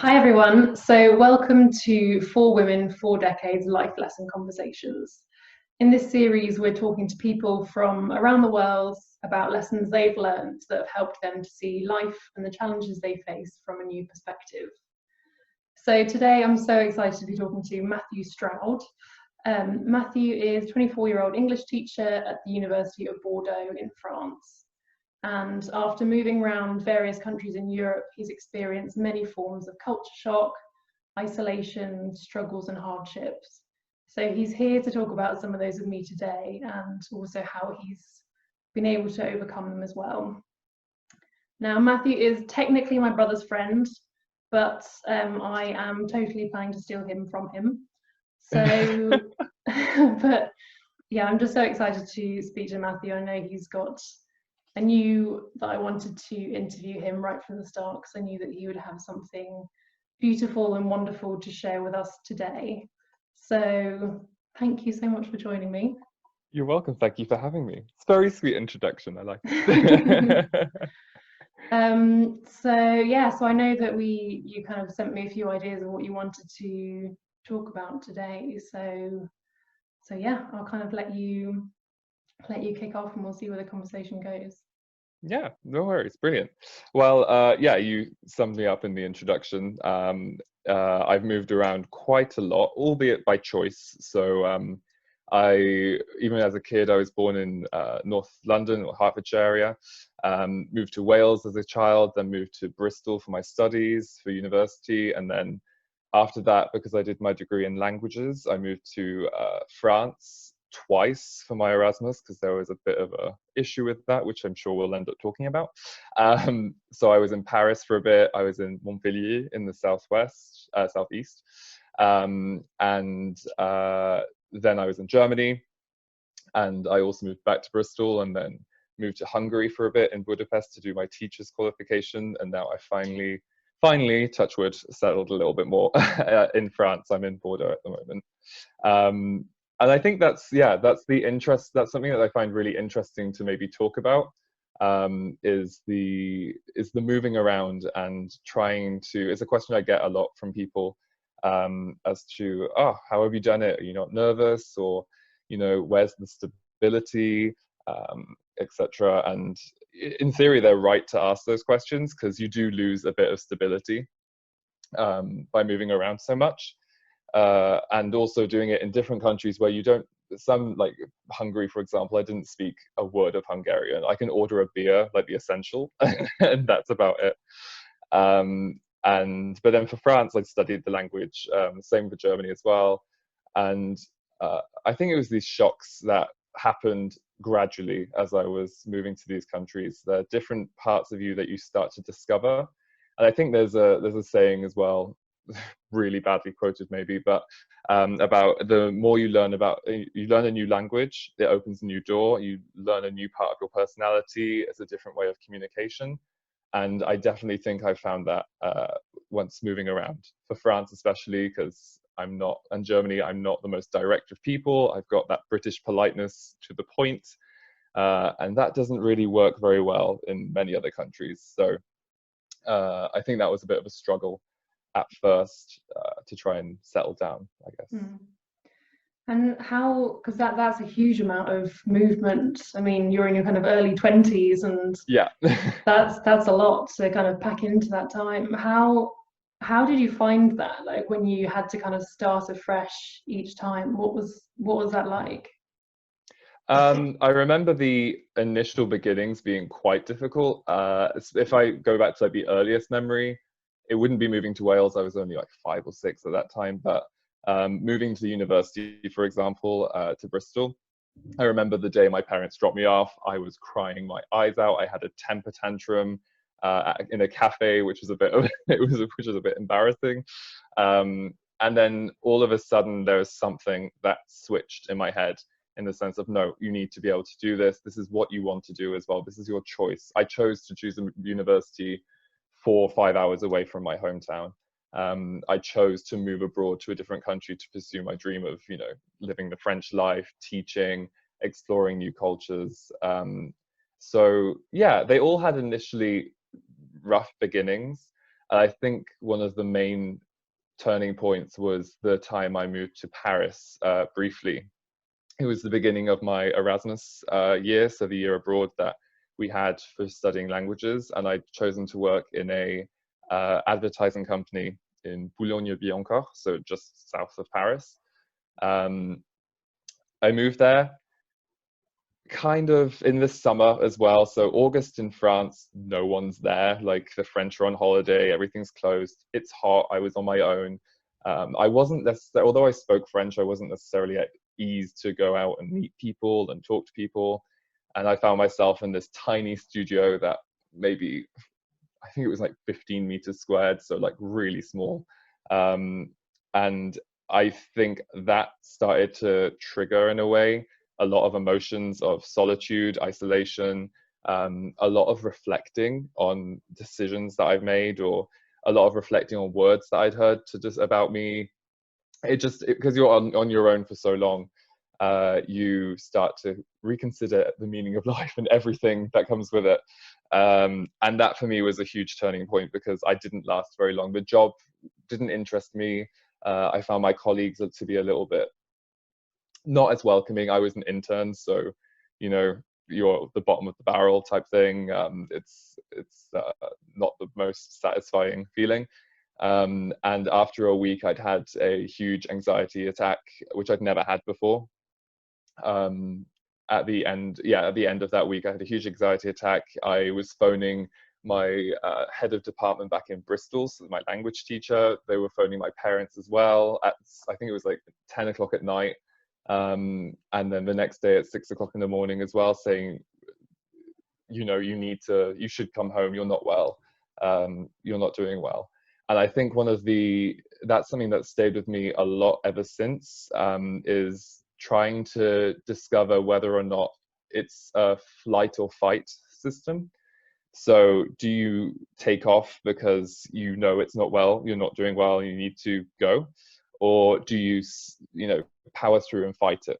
Hi everyone. So welcome to Four Women, Four Decades Life Lesson Conversations. In this series, we're talking to people from around the world about lessons they've learned that have helped them to see life and the challenges they face from a new perspective. So today I'm so excited to be talking to Matthew Stroud. Matthew is a 24-year-old English teacher at the University of Bordeaux in France. And after moving around various countries in Europe, he's experienced many forms of culture shock, isolation, struggles, and hardships. So he's here to talk about some of those with me today and also how he's been able to overcome them as well. Now, Matthew is technically my brother's friend, but I am totally planning to steal him from him. So, but yeah, I'm just so excited to speak to Matthew. I know I knew that I wanted to interview him right from the start because I knew that he would have something beautiful and wonderful to share with us today. So thank you so much for joining me. You're welcome. Thank you for having me. It's a very sweet introduction. I like it. So I know that you kind of sent me a few ideas of what you wanted to talk about today. So yeah, I'll kind of let you kick off and we'll see where the conversation goes. Yeah, no worries. Brilliant. Well, yeah, you summed me up in the introduction. I've moved around quite a lot, albeit by choice. So even as a kid, I was born in North London or Hertfordshire area, moved to Wales as a child, then moved to Bristol for my studies for university. And then after that, because I did my degree in languages, I moved to France twice for my Erasmus because there was a bit of a issue with that, which I'm sure we'll end up talking about. So I was in Paris for a bit. I was in Montpellier in the southeast, and then I was in Germany, and I also moved back to Bristol, and then moved to Hungary for a bit in Budapest to do my teacher's qualification, and now I finally, touch wood, settled a little bit more in France. I'm in Bordeaux at the moment. And I think that's the interest. That's something that I find really interesting to maybe talk about, is the moving around and trying to. It's a question I get a lot from people, as to, how have you done it? Are you not nervous? Or, where's the stability, etc. And in theory, they're right to ask those questions because you do lose a bit of stability by moving around so much. And also doing it in different countries where you don't, some like Hungary, for example, I didn't speak a word of Hungarian. I can order a beer, like the essential, and that's about it. But then for France, I studied the language, same for Germany as well. And I think it was these shocks that happened gradually as I was moving to these countries. There are different parts of you that you start to discover. And I think there's a saying as well, really badly quoted maybe, but about the more you learn a new language, it opens a new door. You learn a new part of your personality. It's a different way of communication. And I definitely think I found that once moving around, for France especially, because and Germany, I'm not the most direct of people. I've got that British politeness to the point, and that doesn't really work very well in many other countries. So I think that was a bit of a struggle at first, to try and settle down, I guess. And how, because that's a huge amount of movement. I mean, you're in your kind of early 20s, and yeah, that's a lot to kind of pack into that time. How did you find that? Like when you had to kind of start afresh each time, what was that like? I remember the initial beginnings being quite difficult. If I go back to like the earliest memory, it wouldn't be moving to Wales. I was only like 5 or 6 at that time, but moving to university, for example, to Bristol, I remember the day my parents dropped me off, I was crying my eyes out. I had a temper tantrum in a cafe, which was a bit embarrassing. And then all of a sudden, there was something that switched in my head, in the sense of, no, you need to be able to do this. This is what you want to do as well. This is your choice. I chose to choose a university 4 or 5 hours away from my hometown. I chose to move abroad to a different country to pursue my dream of, living the French life, teaching, exploring new cultures. So yeah, they all had initially rough beginnings. And I think one of the main turning points was the time I moved to Paris briefly. It was the beginning of my Erasmus year, so the year abroad that we had for studying languages, and I'd chosen to work in a advertising company in Boulogne-Billancourt, so just south of Paris. I moved there kind of in the summer as well. So August in France, no one's there. Like the French are on holiday, everything's closed. It's hot. I was on my own. I wasn't necessarily, although I spoke French, I wasn't necessarily at ease to go out and meet people and talk to people. And I found myself in this tiny studio that maybe, I think it was like 15 meters squared, so like really small. And I think that started to trigger, in a way, a lot of emotions of solitude, isolation, a lot of reflecting on decisions that I've made, or a lot of reflecting on words that I'd heard to just about me. Because you're on your own for so long, you start to reconsider the meaning of life and everything that comes with it. And that for me was a huge turning point, because I didn't last very long. The job didn't interest me. I found my colleagues to be a little bit not as welcoming. I was an intern, so you're the bottom of the barrel type thing. It's not the most satisfying feeling. And after a week, I'd had a huge anxiety attack, which I'd never had before. At the end of that week, I had a huge anxiety attack. I was phoning my head of department back in Bristol, so my language teacher. They were phoning my parents as well. I think it was like 10 o'clock at night. And then the next day at 6 o'clock in the morning as well, saying, you should come home. You're not well. You're not doing well. And I think that's something that stayed with me a lot ever since, is trying to discover whether or not it's a flight or fight system. So do you take off because it's not well, you're not doing well, you need to go? Or do you, power through and fight it?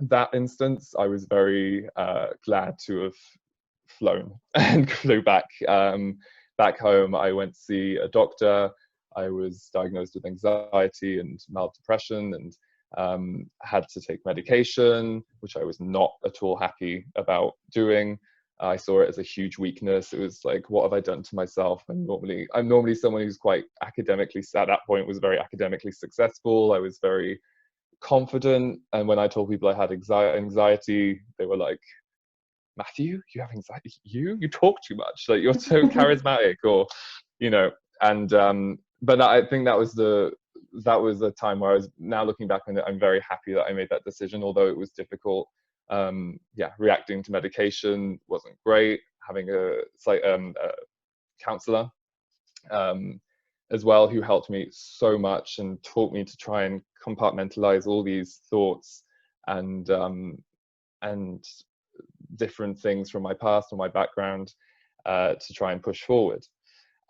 That instance, I was very glad to have flown and flew back home. I went to see a doctor. I was diagnosed with anxiety and mild depression, and had to take medication, which I was not at all happy about doing. I saw it as a huge weakness. It was like, what have I done to myself? I'm normally someone who's quite academically, at that point, was very academically successful. I was very confident. And when I told people I had anxiety, they were like, Matthew, you have anxiety? You talk too much. Like, you're so charismatic, but I think that was the time where I was, now looking back on it, I'm very happy that I made that decision, although it was difficult. Reacting to medication wasn't great. Having a counselor as well, who helped me so much and taught me to try and compartmentalize all these thoughts and different things from my past or my background, to try and push forward.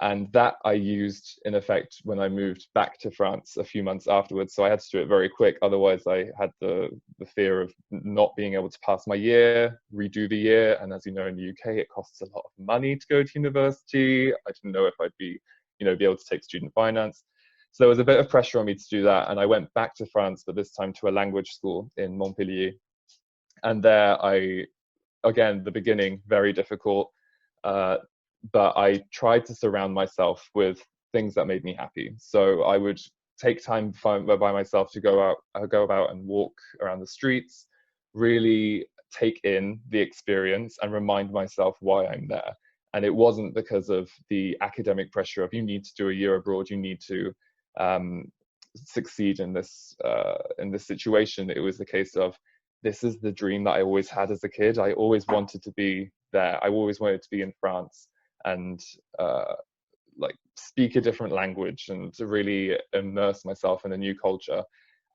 And that I used in effect when I moved back to France a few months afterwards. So I had to do it very quick. Otherwise, I had the fear of not being able to pass my year, redo the year. And as you know, in the UK, it costs a lot of money to go to university. I didn't know if I'd be able to take student finance. So there was a bit of pressure on me to do that. And I went back to France, but this time to a language school in Montpellier. And there again, the beginning, very difficult. But I tried to surround myself with things that made me happy. So I would take time by myself to go about and walk around the streets, really take in the experience and remind myself why I'm there. And it wasn't because of the academic pressure of, you need to do a year abroad, you need to succeed in this situation. It was the case of, this is the dream that I always had as a kid. I always wanted to be there. I always wanted to be in France and speak a different language and to really immerse myself in a new culture.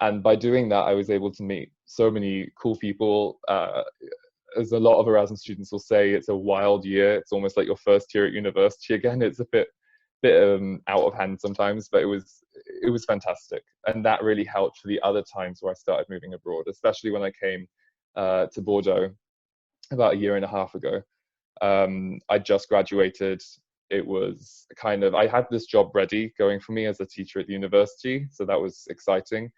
And by doing that, I was able to meet so many cool people. As a lot of Erasmus students will say, it's a wild year. It's almost like your first year at university again. It's a bit out of hand sometimes, but it was fantastic. And that really helped for the other times where I started moving abroad, especially when I came to Bordeaux about a year and a half ago. I just graduated. it was kind of, I had this job ready going for me as a teacher at the university, so that was exciting.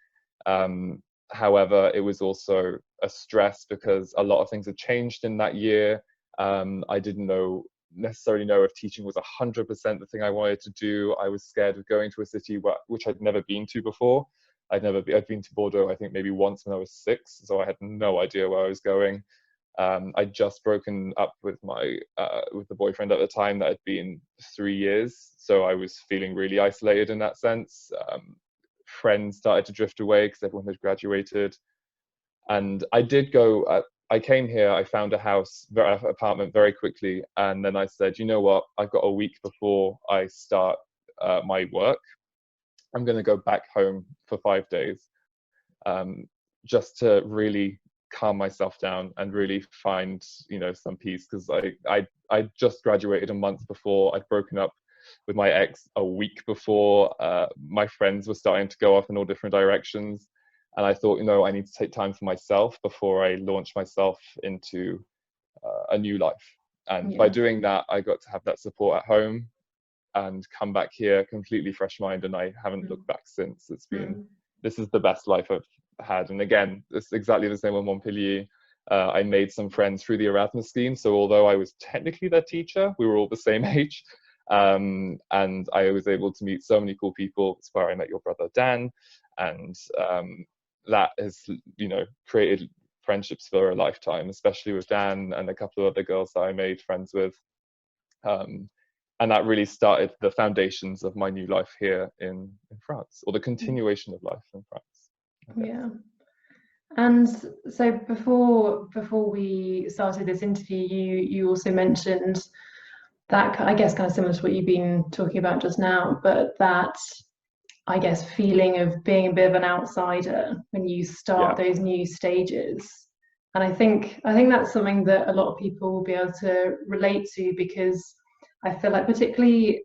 However, it was also a stress because a lot of things had changed in that year. I didn't necessarily know if teaching was 100% the thing I wanted to do. I was scared of going to a city which I'd never been to before. I'd been to Bordeaux, I think maybe once when I was 6, so I had no idea where I was going. I'd just broken up with with the boyfriend at the time that had been 3 years, so I was feeling really isolated in that sense. Friends started to drift away because everyone had graduated, and I came here, I found a apartment very quickly, and then I said, you know what, I've got a week before I start my work. I'm going to go back home for 5 days, just to really calm myself down and really find, some peace, because I just graduated a month before. I'd broken up with my ex a week before. My friends were starting to go off in all different directions, and I thought, I need to take time for myself before I launch myself into a new life. And by doing that, I got to have that support at home and come back here completely fresh mind, and I haven't looked back since. This is the best life I've had. And again, it's exactly the same with Montpellier. I made some friends through the Erasmus scheme, so although I was technically their teacher, we were all the same age, and I was able to meet so many cool people. It's where I met your brother Dan, and that has created friendships for a lifetime, especially with Dan and a couple of other girls that I made friends with. And that really started the foundations of my new life here in France, or the continuation of life in France. Yeah. And so before we started this interview, you also mentioned that, I guess, kind of similar to what you've been talking about just now, but that, I guess, feeling of being a bit of an outsider when you start those new stages. And I think that's something that a lot of people will be able to relate to, because I feel like particularly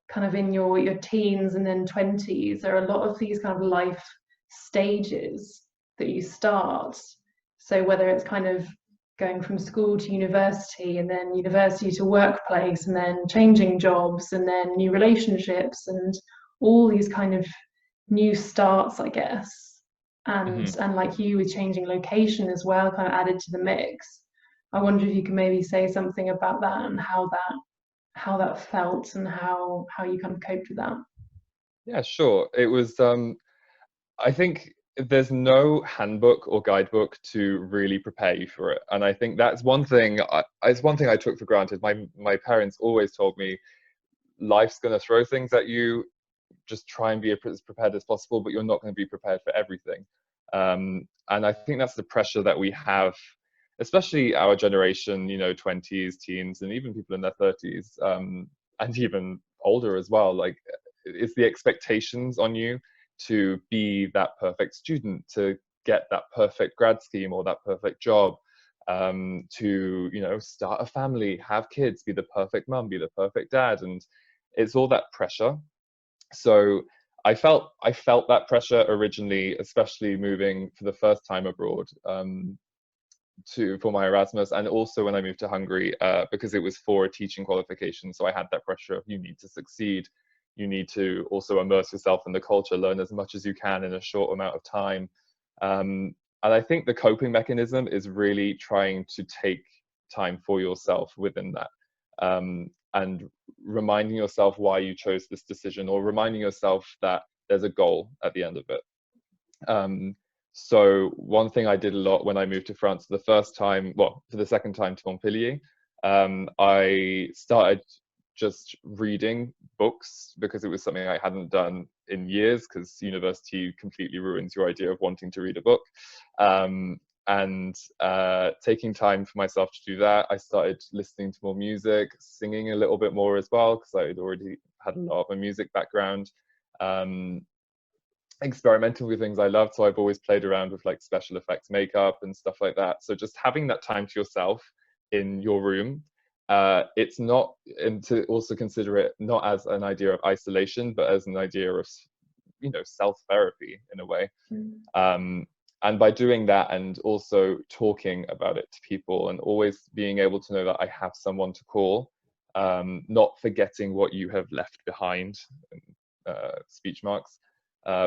kind of in your teens and then 20s, there are a lot of these kind of life stages that you start. So whether it's kind of going from school to university, and then university to workplace, and then changing jobs, and then new relationships, and all these kind of new starts, I guess. And like you, with changing location as well, kind of added to the mix. I wonder if you can maybe say something about that, and how that felt, and how you kind of coped with that. Yeah, sure. It was, I think there's no handbook or guidebook to really prepare you for it. And I think that's one thing, it's one thing I took for granted. My parents always told me, life's going to throw things at you. Just try and be as prepared as possible, but you're not going to be prepared for everything. And I think that's the pressure that we have, especially our generation, 20s, teens, and even people in their 30s, and even older as well. Like, it's the expectations on you to be that perfect student, to get that perfect grad scheme or that perfect job, to start a family, have kids, be the perfect mum, be the perfect dad, and it's all that pressure. So I felt that pressure originally, especially moving for the first time abroad, for my Erasmus, and also when I moved to Hungary, because it was for a teaching qualification. So I had that pressure of, you need to succeed. You need to also immerse yourself in the culture, learn as much as you can in a short amount of time. And I think the coping mechanism is really trying to take time for yourself within that, and reminding yourself why you chose this decision, or reminding yourself that there's a goal at the end of it. So one thing I did a lot when I moved to France for the second time to Montpellier, I started just reading books, because it was something I hadn't done in years, because university completely ruins your idea of wanting to read a book. And taking time for myself to do that, I started listening to more music, singing a little bit more as well, because I had already had a lot of a music background. Experimenting with things I loved, so I've always played around with like special effects makeup and stuff like that. So just having that time to yourself in your room, it's not, and to also consider it not as an idea of isolation, but as an idea of self-therapy in a way. And by doing that, and also talking about it to people, and always being able to know that I have someone to call, not forgetting what you have left behind, speech marks,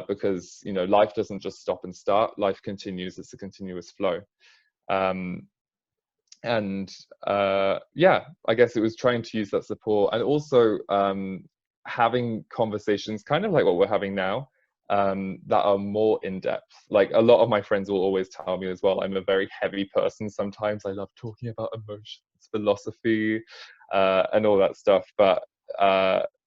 because, you know, life doesn't just stop and start, life continues, it's a continuous flow. Yeah, I guess it was trying to use that support, and also having conversations kind of like what we're having now, that are more in depth. Like, a lot of my friends will always tell me as well, I'm a very heavy person sometimes. I love talking about emotions, philosophy, and all that stuff. But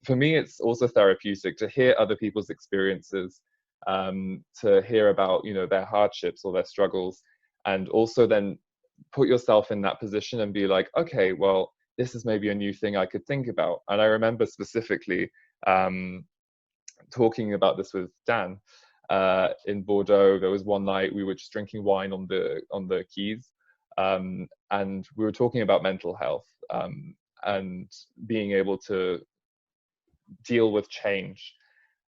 for me, it's also therapeutic to hear other people's experiences, to hear about, you know, their hardships or their struggles, and also then put yourself in that position and be like, okay, well, this is maybe a new thing I could think about. And I remember specifically talking about this with Dan in Bordeaux. There was one night we were just drinking wine on the quays, and we were talking about mental health, and being able to deal with change.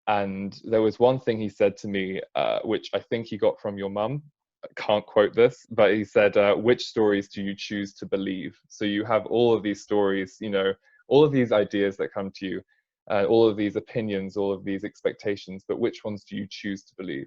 And there was one thing he said to me, which I think he got from your mum. I can't quote this, but he said, which stories do you choose to believe? So you have all of these stories, you know, all of these ideas that come to you, all of these opinions, all of these expectations, but which ones do you choose to believe?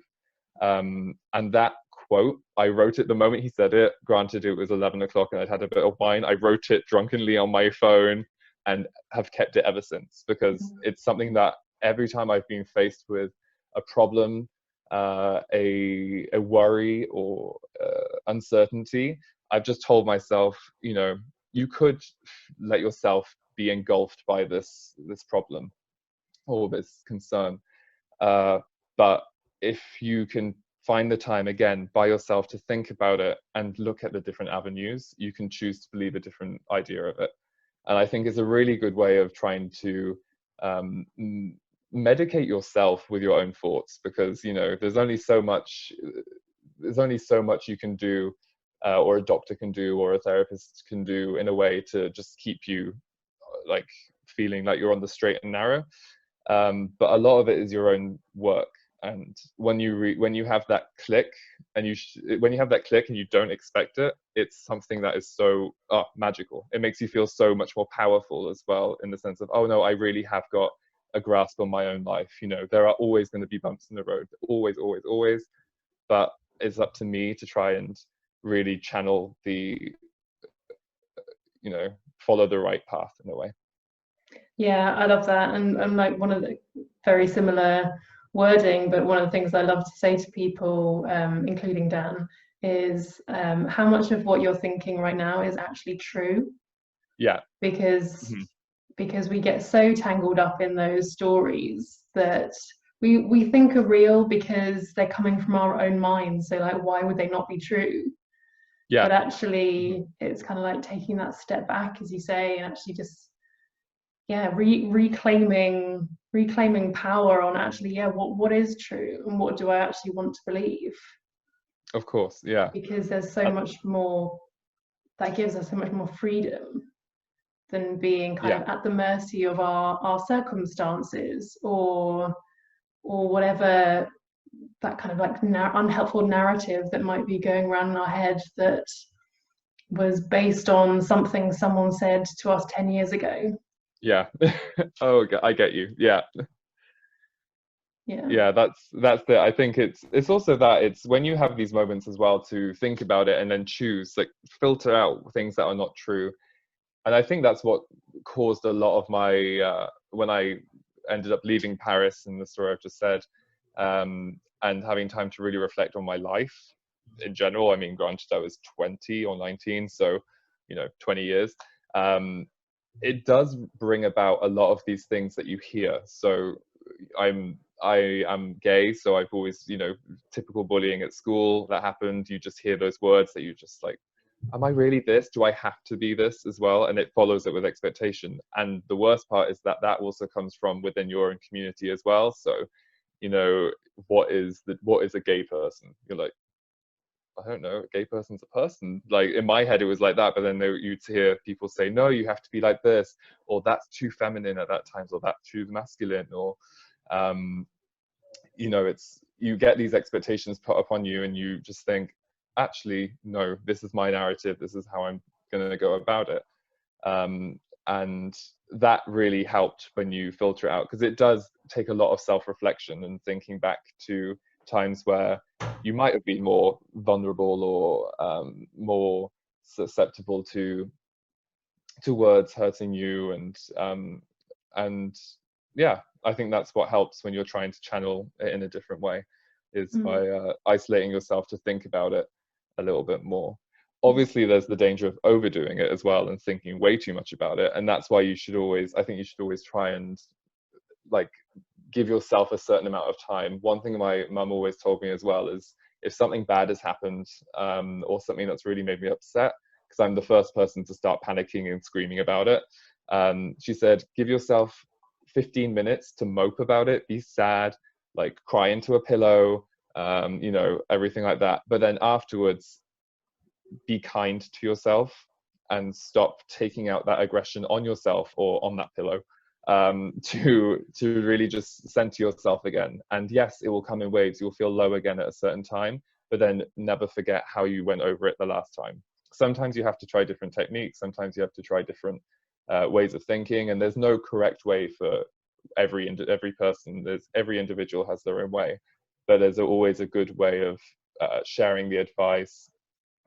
And that quote, I wrote it the moment he said it. Granted, it was 11 o'clock and I'd had a bit of wine. I wrote it drunkenly on my phone and have kept it ever since, because it's something that every time I've been faced with a problem, a worry, or uncertainty, I've just told myself, you know, you could let yourself be engulfed by this problem or this concern, but if you can find the time again by yourself to think about it and look at the different avenues, you can choose to believe a different idea of it. And I think it's a really good way of trying to medicate yourself with your own thoughts, because, you know, there's only so much you can do, or a doctor can do, or a therapist can do, in a way to just keep you like feeling like you're on the straight and narrow. But a lot of it is your own work. And when you have that click, and when you have that click and you don't expect it, it's something that is so magical. It makes you feel so much more powerful as well, in the sense of, oh no, I really have got a grasp on my own life. You know, there are always going to be bumps in the road, always, always, always. But it's up to me to try and really channel follow the right path in a way. Yeah, I love that. And like, one of the very similar wording, but one of the things I love to say to people, including Dan, is how much of what you're thinking right now is actually true. Yeah. Because we get so tangled up in those stories that we think are real because they're coming from our own minds. So like, why would they not be true? Yeah. But actually, it's kind of like taking that step back, as you say, and actually just reclaiming power on actually, what is true and what do I actually want to believe. Of course, yeah. Because there's so much more, that gives us so much more freedom than being kind of at the mercy of our circumstances, or whatever that kind of like unhelpful narrative that might be going around in our head that was based on something someone said to us 10 years ago. Yeah. Oh, I get you. Yeah. Yeah, that's it. I think it's also that it's when you have these moments as well to think about it and then choose, like, filter out things that are not true. And I think that's what caused a lot of my when I ended up leaving Paris, and the story I've just said, and having time to really reflect on my life in general. I mean, granted, I was 20 or 19, so 20 years. It does bring about a lot of these things that you hear. So I am gay, so I've always, typical bullying at school that happened. You just hear those words that you just like, am I really this? Do I have to be this as well? And it follows it with expectation. And the worst part is that also comes from within your own community as well. So, what is a gay person? You're like, I don't know, a gay person's a person. Like, in my head, it was like that. But then you'd hear people say, no, you have to be like this, or that's too feminine at that time, or that's too masculine, or, you get these expectations put upon you, and you just think, actually, no, this is my narrative. This is how I'm going to go about it. and that really helped when you filter it out, because it does take a lot of self-reflection and thinking back to times where you might have been more vulnerable or more susceptible to words hurting you, and yeah, I think that's what helps when you're trying to channel it in a different way, is by isolating yourself to think about it a little bit more. Obviously there's the danger of overdoing it as well and thinking way too much about it, and that's why I think you should always try and like give yourself a certain amount of time. One thing my mum always told me as well is, if something bad has happened, or something that's really made me upset, because I'm the first person to start panicking and screaming about it, she said, give yourself 15 minutes to mope about it, be sad, like cry into a pillow, you know, everything like that. But then afterwards, be kind to yourself and stop taking out that aggression on yourself or on that pillow, to really just center yourself again. And yes, it will come in waves. You'll feel low again at a certain time, but then never forget how you went over it the last time. Sometimes you have to try different techniques. Sometimes you have to try different ways of thinking, and there's no correct way for every person. Every individual has their own way, but there's always a good way of sharing the advice,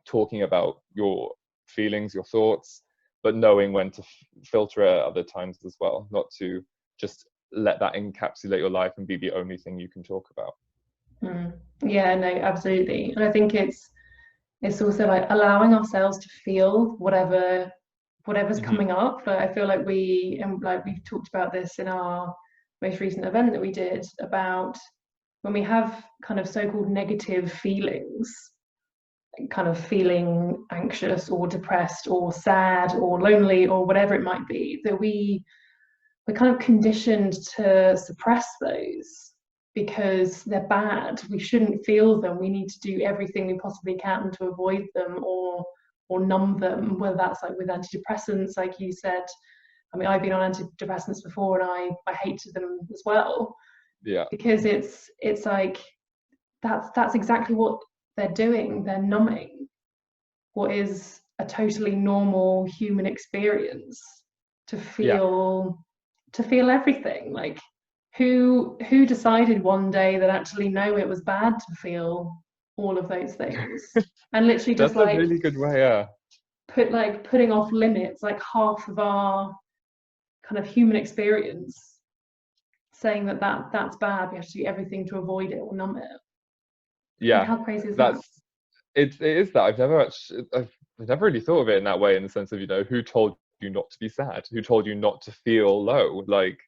talking about your feelings, your thoughts, but knowing when to filter it at other times as well, not to just let that encapsulate your life and be the only thing you can talk about. Yeah, no, absolutely. And I think it's also like allowing ourselves to feel whatever's coming up. But I feel like we've talked about this in our most recent event that we did, about when we have kind of so-called negative feelings, kind of feeling anxious or depressed or sad or lonely or whatever it might be, that we're kind of conditioned to suppress those because they're bad. We shouldn't feel them. We need to do everything we possibly can to avoid them or numb them, whether that's like with antidepressants, like you said. I mean, I've been on antidepressants before and I hated them as well. Yeah. Because it's like that's exactly what they're doing. They're numbing what is a totally normal human experience, to feel everything. Like who decided one day that actually no, it was bad to feel all of those things, and literally just that's a really good way. Yeah. Putting off limits, like half of our kind of human experience, saying that's bad, we have to do everything to avoid it or numb it. Yeah, how crazy is that? It is that. I've never really thought of it in that way, in the sense of, you know, who told you not to be sad? Who told you not to feel low? Like,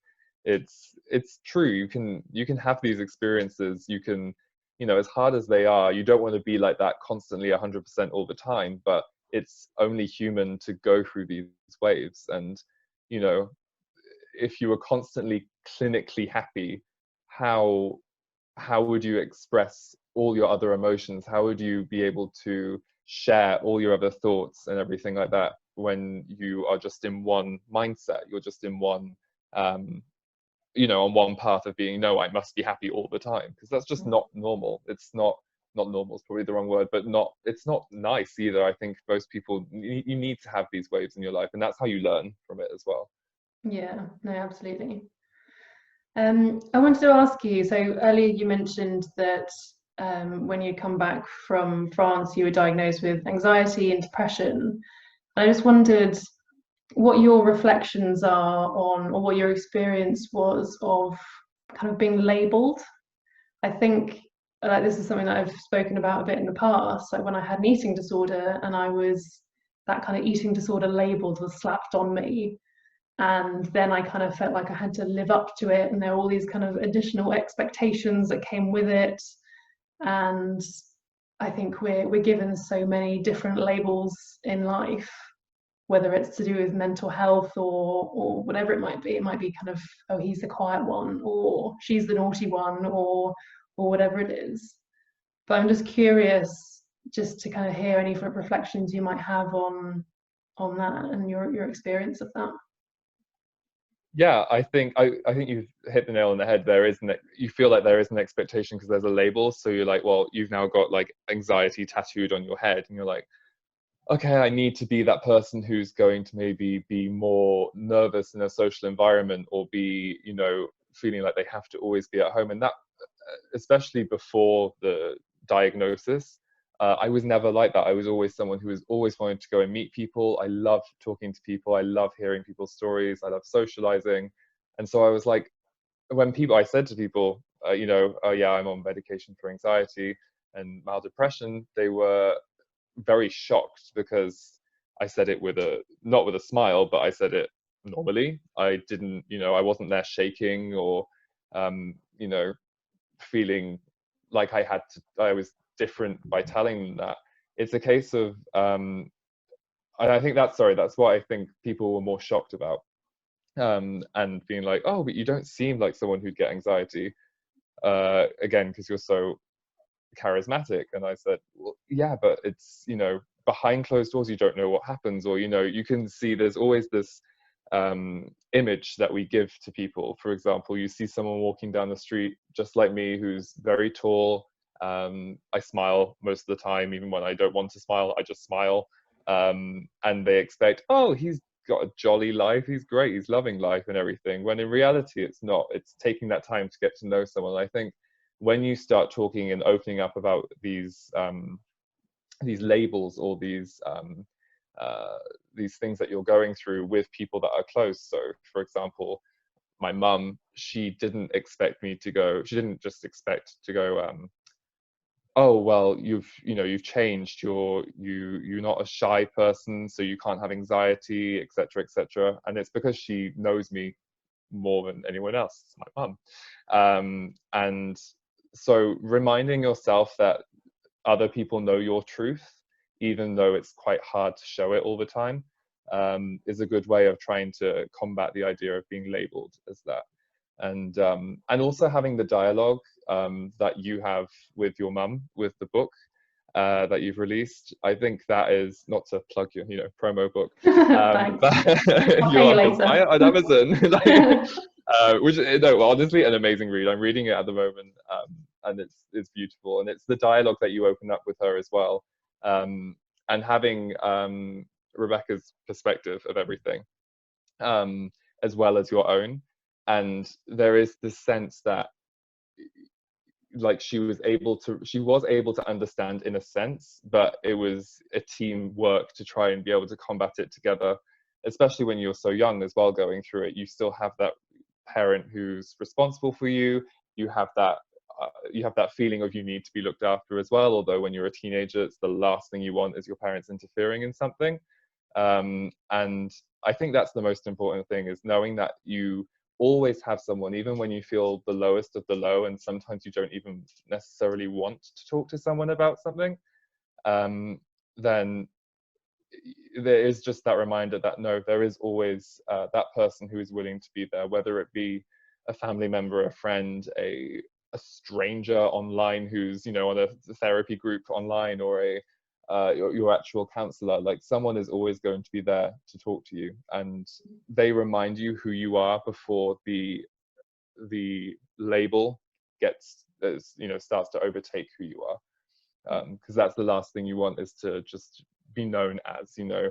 it's true. You can have these experiences. You can, you know, as hard as they are, you don't want to be like that constantly 100% all the time, but it's only human to go through these waves. And, you know, if you were constantly clinically happy, how would you express all your other emotions? How would you be able to share all your other thoughts and everything like that when you are just in one mindset? You're just in one, you know, on one path of being, no, I must be happy all the time, because that's just not normal. It's not normal is probably the wrong word, but it's not nice either. I think most people, you need to have these waves in your life, and that's how you learn from it as well. Yeah, no, absolutely. I wanted to ask you, so earlier you mentioned that when you come back from France, you were diagnosed with anxiety and depression. I just wondered what your reflections are on, or what your experience was of kind of being labelled. I think like this is something that I've spoken about a bit in the past, like when I had an eating disorder and that kind of eating disorder labelled was slapped on me. And then I kind of felt like I had to live up to it, and there were all these kind of additional expectations that came with it. And I think we're given so many different labels in life, whether it's to do with mental health or whatever it might be. It might be kind of, oh, he's the quiet one, or she's the naughty one, or whatever it is. But I'm just curious, just to kind of hear any reflections you might have on that and your experience of that. Yeah, I think you've hit the nail on the head. You feel like there is an expectation because there's a label. So you're like, well, you've now got like anxiety tattooed on your head, and you're like, okay, I need to be that person who's going to maybe be more nervous in a social environment, or be, you know, feeling like they have to always be at home. And that, especially before the diagnosis, I was never like that. I was always someone who was always wanting to go and meet people. I love talking to people. I love hearing people's stories. I love socializing. And so I was like, when people, I said to people, you know, oh yeah, I'm on medication for anxiety and mild depression, they were very shocked, because I said it with a, not with a smile, but I said it normally. I didn't, you know, I wasn't there shaking or, you know, feeling like I was different by telling them that. It's a case of, and I think that's, sorry, that's what I think people were more shocked about, and being like, oh, but you don't seem like someone who'd get anxiety, again, because you're so charismatic. And I said, well, yeah, but it's, you know, behind closed doors, you don't know what happens. Or, you know, you can see there's always this image that we give to people. For example, you see someone walking down the street just like me, who's very tall. I smile most of the time, even when I don't want to smile, I just smile. And they expect, oh, he's got a jolly life, he's great, he's loving life and everything, when in reality it's not. It's taking that time to get to know someone. I think when you start talking and opening up about these labels, or these things that you're going through with people that are close. So for example, my mum, she didn't expect me to go, she didn't just expect to go, oh well, you've changed, you're not a shy person, so you can't have anxiety, etc., etc. And it's because she knows me more than anyone else. It's my mum. And so reminding yourself that other people know your truth, even though it's quite hard to show it all the time, is a good way of trying to combat the idea of being labeled as that. And also having the dialogue that you have with your mum, with the book that you've released. I think that is, not to plug your, you know, promo book, Thanks. I'll pay you later. Buy it on Amazon. Like, which, no, well, honestly, an amazing read. I'm reading it at the moment, and it's beautiful, and it's the dialogue that you open up with her as well, and having Rebecca's perspective of everything, as well as your own. And there is this sense that, like, she was able to understand in a sense, but it was a team work to try and be able to combat it together, especially when you're so young as well, going through it. You still have that parent who's responsible for you. You have that feeling of you need to be looked after as well, although when you're a teenager, it's the last thing you want is your parents interfering in something. And I think that's the most important thing, is knowing that you always have someone, even when you feel the lowest of the low, and sometimes you don't even necessarily want to talk to someone about something, then there is just that reminder that no, there is always that person who is willing to be there, whether it be a family member, a friend, a stranger online who's, you know, on a therapy group online, or your actual counselor. Like, someone is always going to be there to talk to you, and they remind you who you are before the label starts to overtake who you are, because that's the last thing you want, is to just be known as, you know,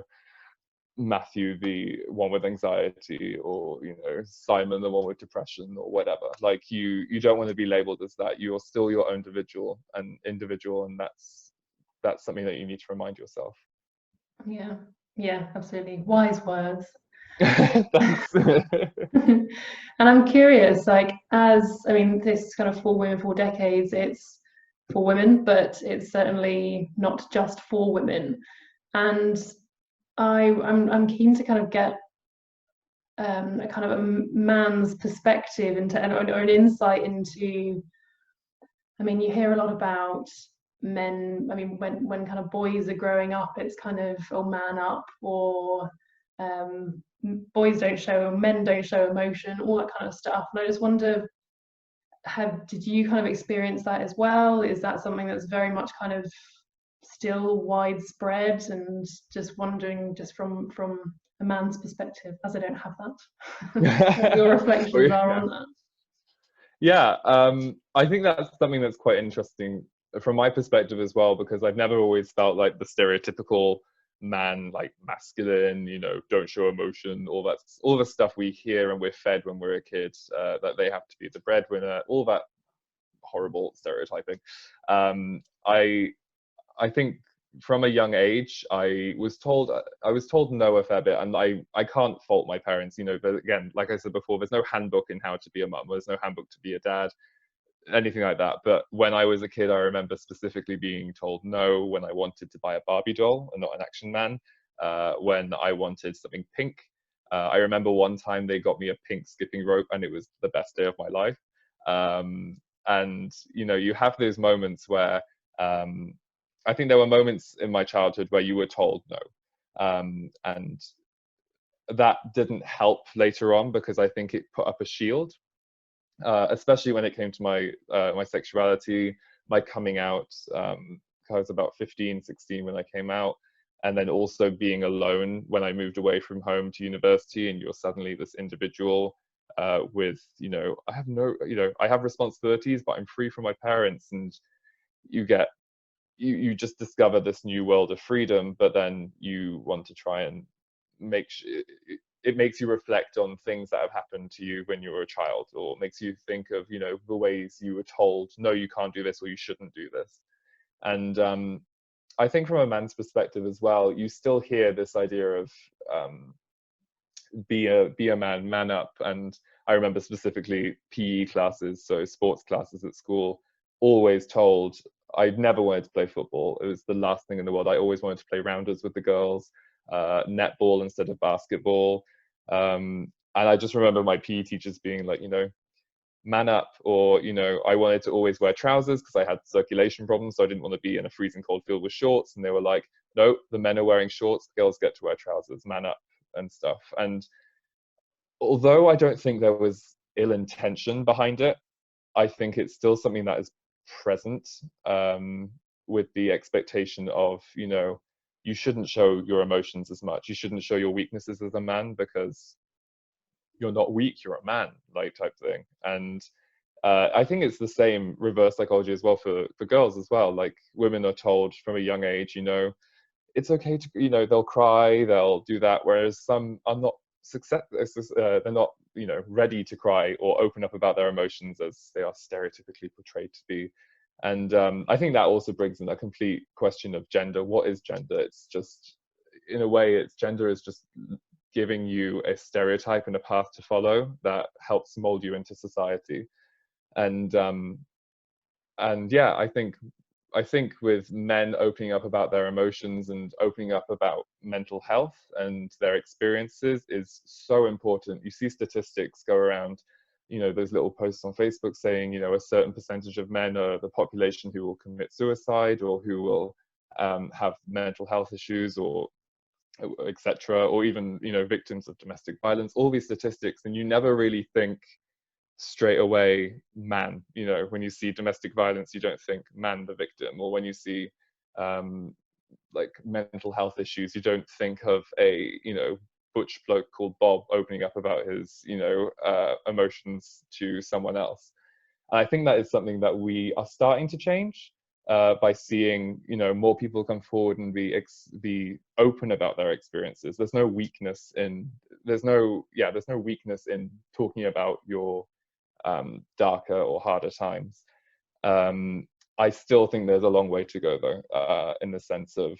Matthew, the one with anxiety, or, you know, Simon, the one with depression, or whatever. Like, you don't want to be labeled as that. You're still your own individual, and that's something that you need to remind yourself. Yeah, absolutely. Wise words. Thanks. And I'm curious, like, this kind of 4women4decades, it's for women, but it's certainly not just for women. And I'm keen to kind of get a kind of a man's perspective or an insight into. I mean, you hear a lot about men. I mean, when kind of boys are growing up, it's kind of, oh, man up, or boys don't show, men don't show emotion, all that kind of stuff. And I just wonder, did you kind of experience that as well? Is that something that's very much kind of still widespread? And just wondering, just from a man's perspective, as I don't have that, what your reflections are on that. Yeah, I think that's something that's quite interesting from my perspective as well, because I've never always felt like the stereotypical man, like masculine, you know, don't show emotion, all the stuff we hear and we're fed when we're a kid, that they have to be the breadwinner, all that horrible stereotyping. I think from a young age, I was told no a fair bit, and I can't fault my parents, you know. But again, like I said before, there's no handbook in how to be a mum. There's no handbook to be a dad, anything like that. But when I was a kid, I remember specifically being told no when I wanted to buy a Barbie doll and not an action man. When I wanted something pink, I remember one time they got me a pink skipping rope, and it was the best day of my life. And you know, you have those moments where I think there were moments in my childhood where you were told no, and that didn't help later on, because I think it put up a shield, especially when it came to my sexuality, my coming out. I was about 15, 16 when I came out, and then also being alone when I moved away from home to university, and you're suddenly this individual with, you know, I have responsibilities, but I'm free from my parents, and you just discover this new world of freedom, but then you want to try and it makes you reflect on things that have happened to you when you were a child, or makes you think of, you know, the ways you were told, no, you can't do this, or you shouldn't do this. And I think from a man's perspective as well, you still hear this idea of be a man, man up. And I remember specifically PE classes, so sports classes at school, always told I never wanted to play football. It was the last thing in the world. I always wanted to play rounders with the girls, netball instead of basketball. And I just remember my PE teachers being like, you know, man up. Or, you know, I wanted to always wear trousers because I had circulation problems, so I didn't want to be in a freezing cold field with shorts. And they were like, no, the men are wearing shorts, girls get to wear trousers, man up and stuff. And although I don't think there was ill intention behind it, I think it's still something that is present, with the expectation of, you know, you shouldn't show your emotions as much. You shouldn't show your weaknesses as a man, because you're not weak, you're a man, like, type thing. And I think it's the same reverse psychology as well for girls as well. Like, women are told from a young age, you know, it's okay to, you know, they'll cry, they'll do that, whereas some are not they're not, you know, ready to cry or open up about their emotions as they are stereotypically portrayed to be. And I think that also brings in a complete question of gender. What is gender? It's just, in a way, gender is just giving you a stereotype and a path to follow that helps mold you into society. And yeah, I think with men opening up about their emotions and opening up about mental health and their experiences is so important. You see statistics go around, you know, those little posts on Facebook saying, you know, a certain percentage of men are the population who will commit suicide, or who will have mental health issues, or etc., or even, you know, victims of domestic violence. All these statistics, and you never really think straight away man. You know, when you see domestic violence, you don't think man the victim. Or when you see like mental health issues, you don't think of a, you know, butch bloke called Bob opening up about his, you know, emotions to someone else. And I think that is something that we are starting to change, by seeing, you know, more people come forward and be open about their experiences. There's no weakness in talking about your darker or harder times. I still think there's a long way to go, though, in the sense of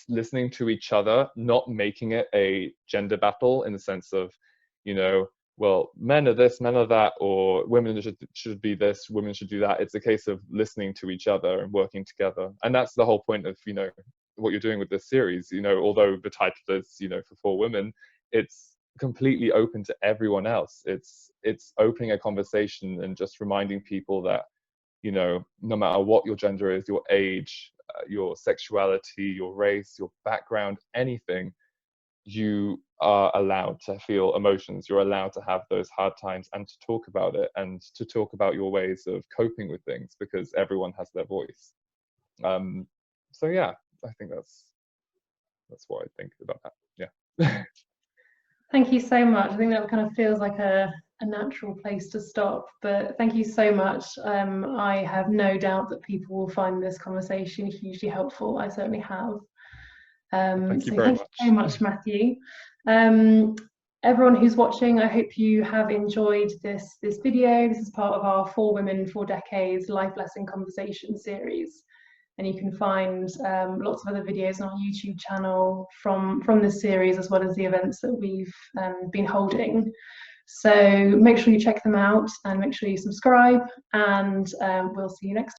listening to each other, not making it a gender battle in the sense of, you know, well, men are this, men are that, or women should be this, women should do that. It's a case of listening to each other and working together. And that's the whole point of, you know, what you're doing with this series. You know, although the title is, you know, for 4 women, it's completely open to everyone else. It's opening a conversation and just reminding people that, you know, no matter what your gender is, your age, your sexuality, your race, your background, anything, you are allowed to feel emotions. You're allowed to have those hard times, and to talk about it, and to talk about your ways of coping with things, because everyone has their voice. So yeah, I think that's what I think about that. Yeah. Thank you so much. I think that kind of feels like a natural place to stop, but thank you so much. I have no doubt that people will find this conversation hugely helpful. I certainly have. Thank you So very thank you much. very much, Matthew. Everyone who's watching, I hope you have enjoyed this video. This is part of our 4 Women, 4 Decades Life Lesson Conversation series. And you can find lots of other videos on our YouTube channel from this series, as well as the events that we've been holding. So make sure you check them out and make sure you subscribe, and we'll see you next time.